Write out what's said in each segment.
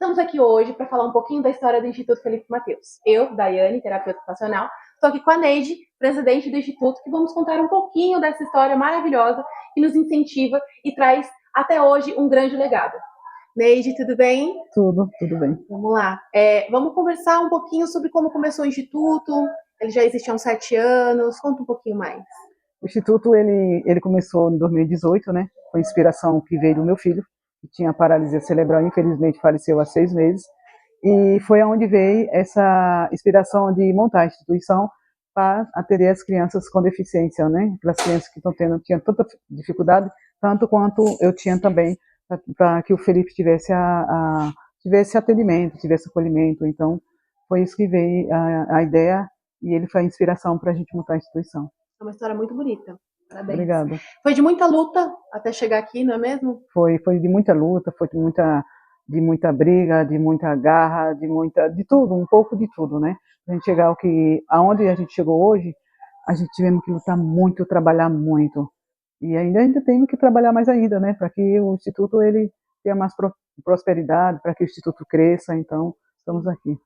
Estamos aqui hoje para falar um pouquinho da história do Instituto Felipe Mateus. Eu, Daiane, terapeuta ocupacional, estou aqui com a Neide, presidente do Instituto, que vamos contar um pouquinho dessa história maravilhosa que nos incentiva e traz até hoje um grande legado. Neide, tudo bem? Tudo bem. Vamos lá. Vamos conversar um pouquinho sobre como começou o Instituto. Ele já existe há uns 7 anos. Conta um pouquinho mais. O Instituto, ele começou em 2018, né? Foi inspiração que veio do meu filho, que tinha paralisia cerebral, infelizmente faleceu há 6 meses. E foi onde veio essa inspiração de montar a instituição para atender as crianças com deficiência, né? Aquelas crianças que tinham tanta dificuldade, tanto quanto eu tinha também, para que o Felipe tivesse atendimento, tivesse acolhimento. Então, foi isso que veio a ideia, e ele foi a inspiração para a gente montar a instituição. É uma história muito bonita. Parabéns. Obrigada. Foi de muita luta até chegar aqui, não é mesmo? Foi de muita luta, foi de muita briga, de muita garra, de tudo, um pouco de tudo, né? A gente chegar aonde a gente chegou hoje, a gente tivemos que lutar muito, trabalhar muito. E ainda temos que trabalhar mais ainda, né? Para que o Instituto ele tenha mais prosperidade, para que o Instituto cresça. Então, estamos aqui.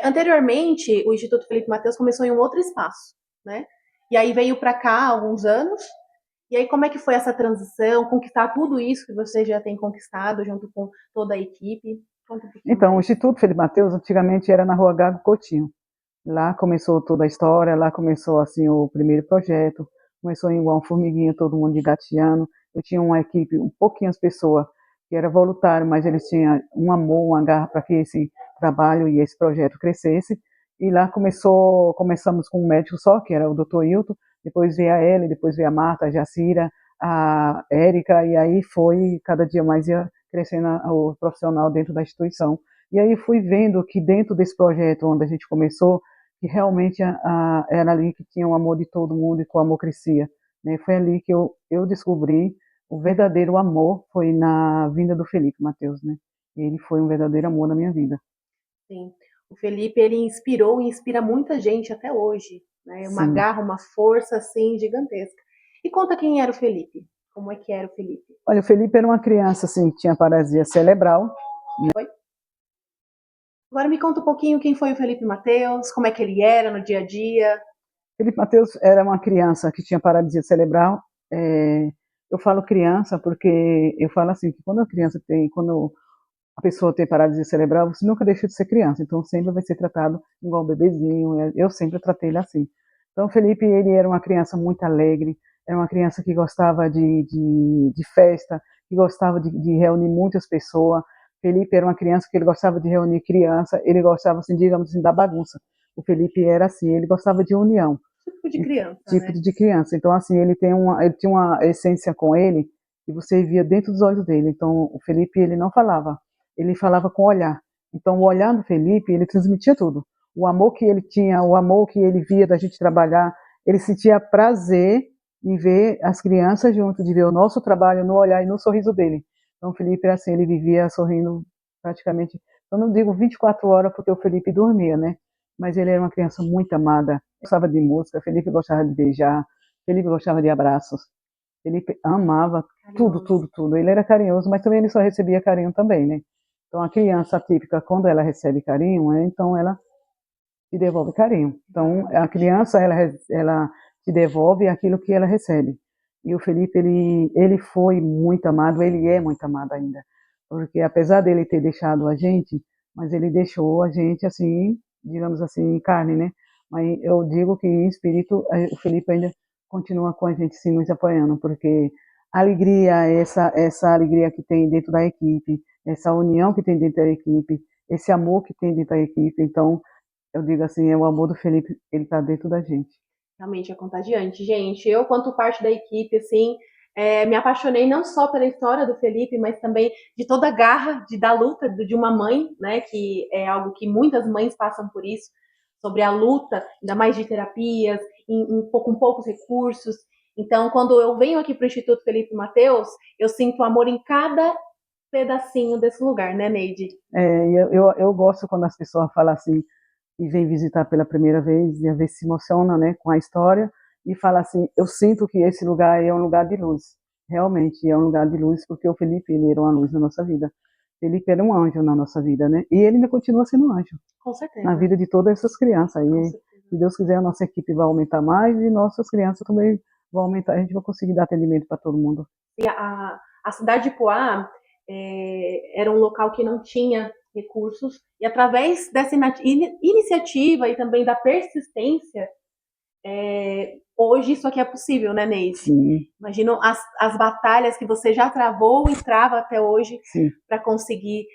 Anteriormente, o Instituto Felipe Mateus começou em um outro espaço, né? E aí veio para cá há alguns anos. E aí, como é que foi essa transição, conquistar tudo isso que você já tem conquistado junto com toda a equipe? Conta um pouquinho Então, o mais. Instituto Felipe Mateus antigamente era na Rua Gago Coutinho. Lá começou toda a história, lá começou assim o primeiro projeto, começou igual um formiguinha, todo mundo engateando. Eu tinha uma equipe, um pouquinhas pessoas que era voluntário, mas eles tinham um amor, uma garra para que esse trabalho e esse projeto crescesse. E lá começamos com um médico só, que era o Dr. Hilton, depois veio a Ellen, depois veio a Marta, a Jacira, a Érica, e aí foi, cada dia mais ia crescendo o profissional dentro da instituição. E aí fui vendo que dentro desse projeto onde a gente começou, que realmente era ali que tinha o amor de todo mundo e que o amor crescia. Né? Foi ali que eu descobri o verdadeiro amor, foi na vinda do Felipe Mateus. Né? Ele foi um verdadeiro amor na minha vida. Sim. O Felipe, ele inspirou e inspira muita gente até hoje, né? Uma Sim. garra, uma força, assim, gigantesca. E conta quem era o Felipe. Como é que era o Felipe? Olha, o Felipe era uma criança assim, que tinha paralisia cerebral. Foi? Agora me conta um pouquinho quem foi o Felipe Mateus, como é que ele era no dia a dia. Felipe Mateus era uma criança que tinha paralisia cerebral. Eu falo criança porque eu falo assim, que quando a pessoa tem paralisia cerebral, você nunca deixa de ser criança, então sempre vai ser tratado igual um bebezinho. Eu sempre tratei ele assim. Então, o Felipe, ele era uma criança muito alegre, era uma criança que gostava de festa, que gostava de reunir muitas pessoas. Felipe era uma criança que ele gostava de reunir criança, ele gostava, assim, digamos assim, da bagunça. O Felipe era assim, ele gostava de união, Típico de criança, tipo né? de criança. Então, assim, ele tinha uma essência com ele que você via dentro dos olhos dele. Então, o Felipe, ele não falava, ele falava com o olhar. Então, o olhar do Felipe, ele transmitia tudo. O amor que ele tinha, o amor que ele via da gente trabalhar, ele sentia prazer em ver as crianças junto, de ver o nosso trabalho no olhar e no sorriso dele. Então, o Felipe era assim, ele vivia sorrindo praticamente, eu não digo 24 horas porque o Felipe dormia, né? Mas ele era uma criança muito amada, gostava de música, Felipe gostava de beijar, Felipe gostava de abraços, Felipe amava tudo, Carinhoso. tudo, tudo. Ele era carinhoso, mas também ele só recebia carinho também, né? Então a criança típica, quando ela recebe carinho, então ela te devolve carinho. Então a criança, ela te devolve aquilo que ela recebe. E o Felipe, ele foi muito amado, ele é muito amado ainda. Porque apesar dele ter deixado a gente, mas ele deixou a gente assim, digamos assim, em carne, né? Mas eu digo que em espírito, o Felipe ainda continua com a gente sim, nos apoiando, porque a alegria, essa alegria que tem dentro da equipe, essa união que tem dentro da equipe, esse amor que tem dentro da equipe, então eu digo assim, é o amor do Felipe, ele está dentro da gente. Realmente é contagiante. Gente, eu, quanto parte da equipe, assim, me apaixonei não só pela história do Felipe, mas também de toda a garra da luta de uma mãe, né? Que é algo que muitas mães passam por isso, sobre a luta, ainda mais de terapias, com poucos recursos. Então, quando eu venho aqui para o Instituto Felipe Mateus, eu sinto amor em cada pedacinho desse lugar, né, Neide? Eu gosto quando as pessoas falam assim, e vem visitar pela primeira vez, e às vezes se emociona, né, com a história, e fala assim, eu sinto que esse lugar é um lugar de luz. Realmente é um lugar de luz, porque o Felipe, ele era uma luz na nossa vida. Felipe era um anjo na nossa vida, né? E ele ainda continua sendo um anjo Com na certeza, vida de todas essas crianças. com E certeza. se Deus quiser, a nossa equipe vai aumentar mais e nossas crianças também vão aumentar. A gente vai conseguir dar atendimento para todo mundo. E a cidade de Poá era um local que não tinha recursos, e através dessa iniciativa e também da persistência, hoje isso aqui é possível, né, Neide? Sim, Imagino as batalhas que você já travou e trava até hoje sim, para conseguir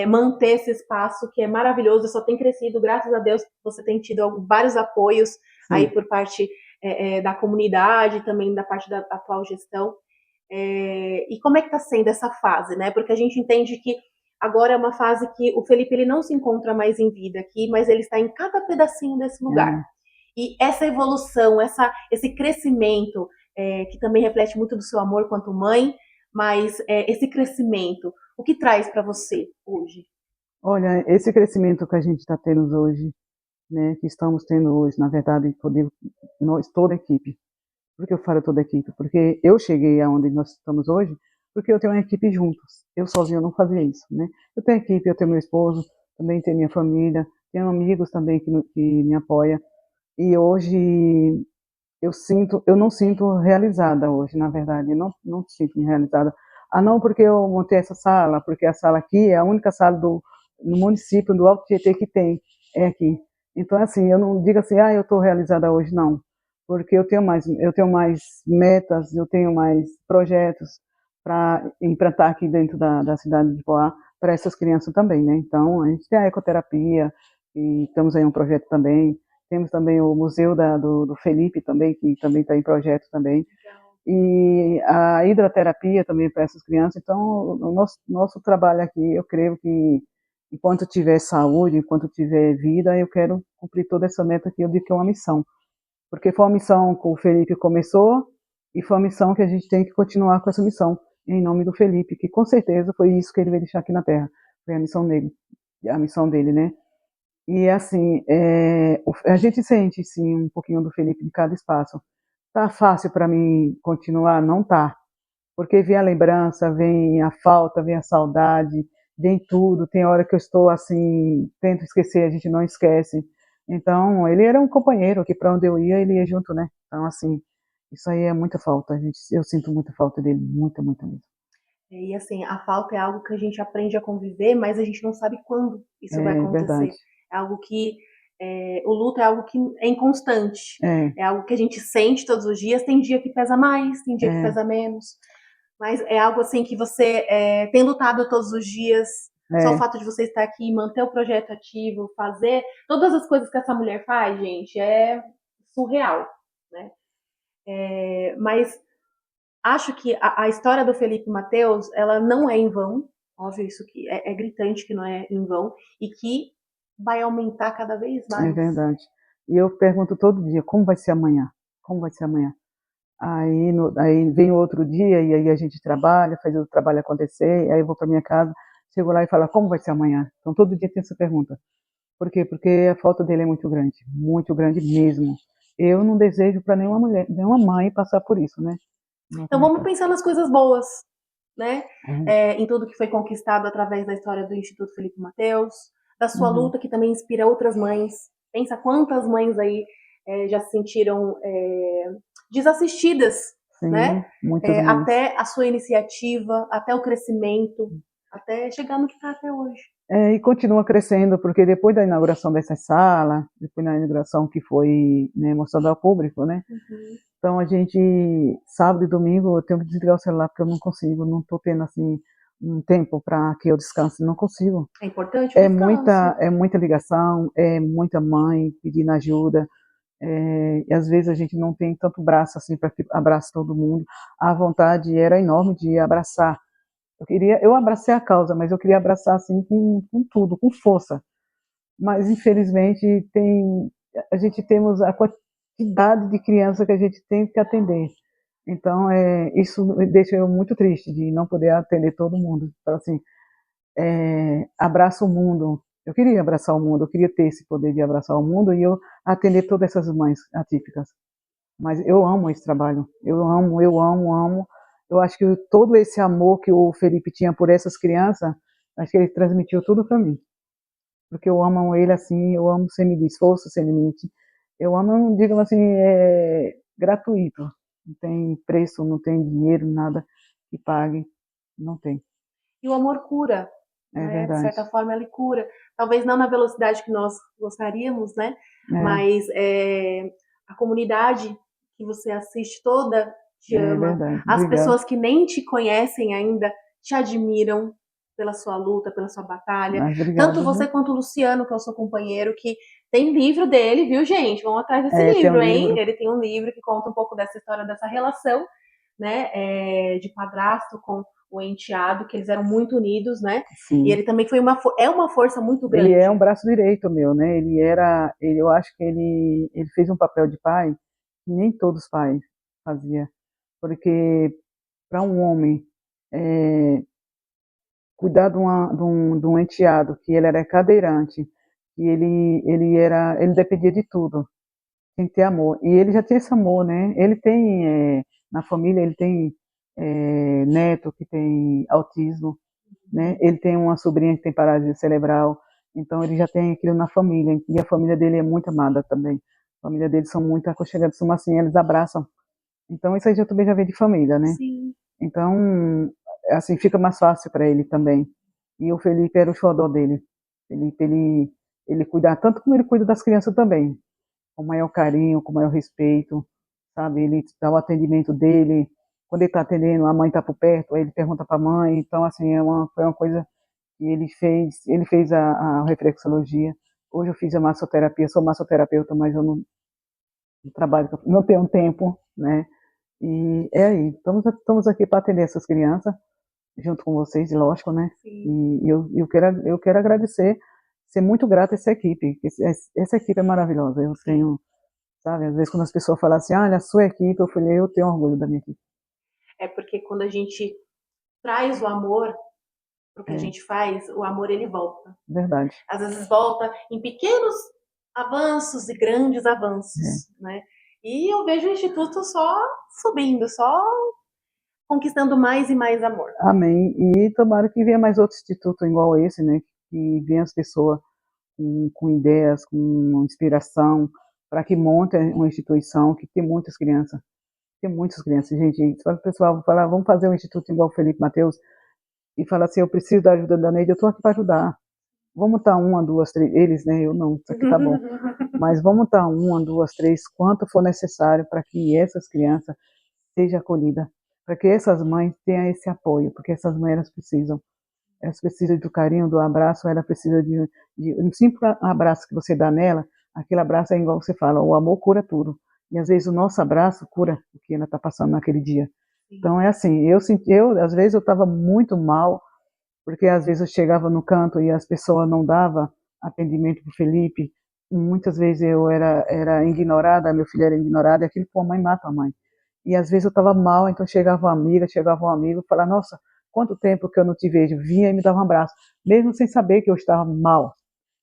manter esse espaço que é maravilhoso, só tem crescido, graças a Deus, você tem tido vários apoios aí sim. por parte da comunidade, também da parte da atual gestão. E como é que está sendo essa fase, né? Porque a gente entende que agora é uma fase que o Felipe ele não se encontra mais em vida aqui, mas ele está em cada pedacinho desse lugar. É. E essa evolução, esse crescimento, que também reflete muito do seu amor quanto mãe, mas esse crescimento, o que traz para você hoje? Olha, esse crescimento que a gente está tendo hoje, né, que estamos tendo hoje, na verdade, nós, toda a equipe. Por que eu falo toda a equipe? Porque eu cheguei aonde nós estamos hoje, porque eu tenho uma equipe juntos. Eu sozinho não fazia isso, né? Eu tenho equipe, eu tenho meu esposo, também tenho minha família, tenho amigos também que me apoiam. E hoje eu não sinto realizada hoje, na verdade, eu não sinto me realizada. Ah, não, porque eu montei essa sala, porque a sala aqui é a única sala no município do Alto Tietê que tem, é aqui. Então, assim, eu não digo assim, eu estou realizada hoje, não, porque eu tenho mais metas, eu tenho mais projetos para implantar aqui dentro da cidade de Poá para essas crianças também, né? Então, a gente tem a ecoterapia, e temos aí um projeto também, temos também o Museu do Felipe também, que também está em projeto também. E a hidroterapia também para essas crianças. Então, o nosso trabalho aqui, eu creio que enquanto tiver saúde, enquanto tiver vida, eu quero cumprir toda essa meta que eu digo que é uma missão. Porque foi uma missão que o Felipe começou e foi uma missão que a gente tem que continuar com essa missão, em nome do Felipe, que com certeza foi isso que ele veio deixar aqui na Terra. Foi a missão dele, né? E assim, a gente sente sim um pouquinho do Felipe em cada espaço. Tá fácil para mim continuar? Não tá, porque vem a lembrança, vem a falta, vem a saudade, vem tudo. Tem hora que eu estou assim, tento esquecer, a gente não esquece. Então, ele era um companheiro que para onde eu ia, ele ia junto, né? Então, assim, isso aí é muita falta. Eu sinto muita falta dele, muita, muita mesmo. E assim, a falta é algo que a gente aprende a conviver, mas a gente não sabe quando isso vai É verdade. acontecer. É algo que o luto é algo que é inconstante, É, é algo que a gente sente todos os dias. Tem dia que pesa mais, tem dia que é, pesa menos, mas é algo assim que você tem lutado todos os dias. Só o é. fato de você estar aqui, manter o projeto ativo, fazer todas as coisas que essa mulher faz, gente, é surreal, né? Mas acho que a história do Felipe Mateus, ela não é em vão, óbvio, isso que é gritante que não é em vão, e que vai aumentar cada vez É mais. verdade. E eu pergunto todo dia, como vai ser amanhã? Como vai ser amanhã? Aí vem outro dia e aí a gente trabalha, faz o trabalho acontecer, aí eu vou para minha casa, chego lá e falo, como vai ser amanhã? Então todo dia tem essa pergunta. Por quê? Porque a falta dele é muito grande mesmo. Eu não desejo para nenhuma mulher, nenhuma mãe passar por isso, né? Não Então vai vamos passar. pensar nas coisas boas, né? É. Em tudo que foi conquistado através da história do Instituto Felipe Mateus, da sua Uhum. luta que também inspira outras mães. Pensa quantas mães aí já se sentiram desassistidas, né? Sim, muitas mães. Até a sua iniciativa, até o crescimento, até chegar no que está até hoje. E continua crescendo, porque depois da inauguração dessa sala, depois da inauguração que foi, né, mostrada ao público, né? Uhum. Então a gente, sábado e domingo, eu tenho que desligar o celular porque eu não consigo, não estou tendo assim um tempo para que eu descanse, não consigo. É importante o descanso. É muita ligação, é muita mãe pedindo ajuda, e às vezes a gente não tem tanto braço assim para que abrace todo mundo. A vontade era enorme de abraçar. Eu abracei a causa, mas eu queria abraçar assim com tudo, com força. Mas infelizmente a gente temos a quantidade de crianças que a gente tem que atender. Então, isso me deixa eu muito triste de não poder atender todo mundo. Então, assim, abraça o mundo. Eu queria abraçar o mundo, eu queria ter esse poder de abraçar o mundo e eu atender todas essas mães atípicas. Mas eu amo esse trabalho. Eu amo, amo, amo. Eu acho que todo esse amor que o Felipe tinha por essas crianças, Acho que ele transmitiu tudo para mim, porque eu amo ele assim, eu amo sem medir esforço, sem limite. Eu amo, digamos assim, gratuito. Não tem preço, não tem dinheiro, nada que pague, não tem. E o amor cura, É né? De verdade. certa forma, ele cura. Talvez não na velocidade que nós gostaríamos, né? É, Mas a comunidade que você assiste toda te é ama. verdade. As Obrigado. pessoas que nem te conhecem ainda te admiram pela sua luta, pela sua batalha. Mas Tanto obrigado, você viu? quanto o Luciano, que é o seu companheiro, que tem livro dele, viu, gente? Vão atrás desse É, tem um livro, hein? livro, Ele tem um livro que conta um pouco dessa história, dessa relação, né? De padrasto com o enteado, que eles eram muito unidos, né? E sim. ele também foi é uma força muito Ele é um grande. braço direito meu, né? Eu acho que ele fez um papel de pai que nem todos os pais faziam, porque para um homem é, cuidar de um enteado, que ele era cadeirante, que ele dependia de tudo, tem que ter amor. E ele já tinha esse amor, né? Ele tem, na família, ele tem neto que tem autismo, né? Ele tem uma sobrinha que tem paralisia cerebral, então ele já tem aquilo na família, e a família dele é muito amada também. A família dele são muito aconchegados, são assim, eles abraçam. Então isso aí já também já vem de família, né? Sim. Então, assim, fica mais fácil para ele também. E o Felipe era o xodó dele. Felipe, ele cuida, tanto como ele cuida das crianças também, com maior carinho, com maior respeito, sabe? Ele dá o atendimento dele. Quando ele está atendendo, a mãe está por perto, aí ele pergunta para a mãe. Então, assim, foi uma coisa que ele fez a reflexologia. Hoje eu fiz a massoterapia, sou massoterapeuta, mas eu não trabalho, não tenho tempo, né? E é aí, estamos aqui para atender essas crianças, junto com vocês, lógico, né? Sim. E eu quero agradecer, ser muito grata a essa equipe, essa equipe é maravilhosa. Eu Sim. tenho, sabe, às vezes quando as pessoas falam assim, olha, a sua equipe, eu falei, eu tenho orgulho da minha equipe. É porque quando a gente traz o amor pro que a É gente faz, o amor ele volta. verdade. Às vezes volta em pequenos avanços e grandes É. avanços, né? E eu vejo o Instituto só subindo, só conquistando mais e mais amor. Amém. E tomara que venha mais outro instituto igual esse, né? Que venha as pessoas com ideias, com inspiração, para que montem uma instituição que tem muitas crianças. Tem muitas crianças, gente. Se o pessoal falar, vamos fazer um instituto igual o Felipe Mateus, e fala assim, eu preciso da ajuda da Neide, eu estou aqui para ajudar. Vamos estar uma, duas, três, eles, né? Eu não, isso aqui tá bom. Mas vamos estar uma, duas, três, quanto for necessário para que essas crianças sejam acolhidas, para que essas mães tenham esse apoio, porque essas mães elas precisam do carinho, do abraço, ela precisa de um simples abraço que você dá nela, aquele abraço é igual você fala, o amor cura tudo. E às vezes o nosso abraço cura o que ela está passando naquele dia. Então é assim, às vezes eu estava muito mal, porque às vezes eu chegava no canto e as pessoas não davam atendimento para o Felipe, muitas vezes eu era ignorada, meu filho era ignorado, e aquilo, pô, a mãe mata a mãe. E às vezes eu estava mal, então chegava uma amiga, chegava um amigo, falava, nossa, quanto tempo que eu não te vejo, vinha e me dava um abraço, mesmo sem saber que eu estava mal.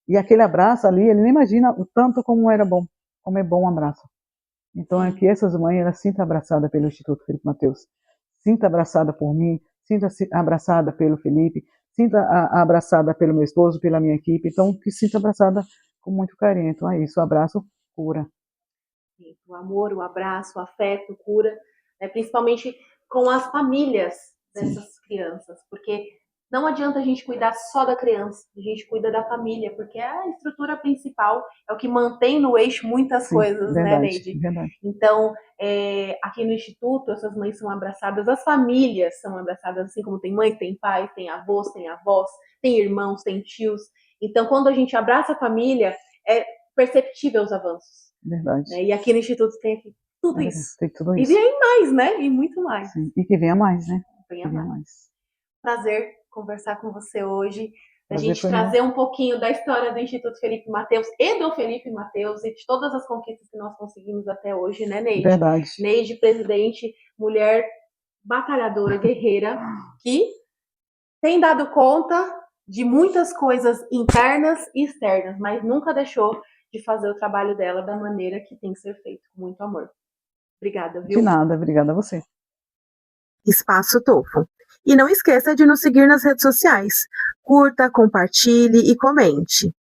E aquele abraço ali, ele nem imagina o tanto como era bom, como é bom um abraço. Então é Sim. que essas mães, elas sintam abraçadas pelo Instituto Felipe Mateus, sinta abraçada por mim, sinta-se abraçada pelo Felipe, sinta abraçada pelo meu esposo, pela minha equipe, então que sinta abraçada com muito carinho. Então é isso, o abraço cura. O amor, o abraço, o afeto, cura, né? Principalmente com as famílias Sim, dessas crianças, porque não adianta a gente cuidar só da criança, a gente cuida da família, porque a estrutura principal é o que mantém no eixo muitas sim, coisas, né, verdade, Neide? verdade. Então, aqui no Instituto, essas mães são abraçadas, as famílias são abraçadas, assim como tem mães, tem pais, tem avós, tem avós, tem irmãos, tem tios. Então, quando a gente abraça a família, é perceptível os avanços. Verdade. Né? E aqui no Instituto tem aqui tudo É verdade. isso. Tem tudo E isso. vem mais, né? E muito mais. Sim. E que venha mais, né? Venha Que venha mais. mais. Prazer conversar com você hoje, a Prazer gente foi meu. trazer um pouquinho da história do Instituto Felipe Mateus e do Felipe Mateus e de todas as conquistas que nós conseguimos até hoje, né, Neide? Verdade. Neide, presidente, mulher batalhadora, guerreira, que tem dado conta de muitas coisas internas e externas, mas nunca deixou de fazer o trabalho dela da maneira que tem que ser feito, com muito amor. Obrigada, De viu? nada, obrigada a você. Espaço Tofo. E não esqueça de nos seguir nas redes sociais. curta, compartilhe e comente.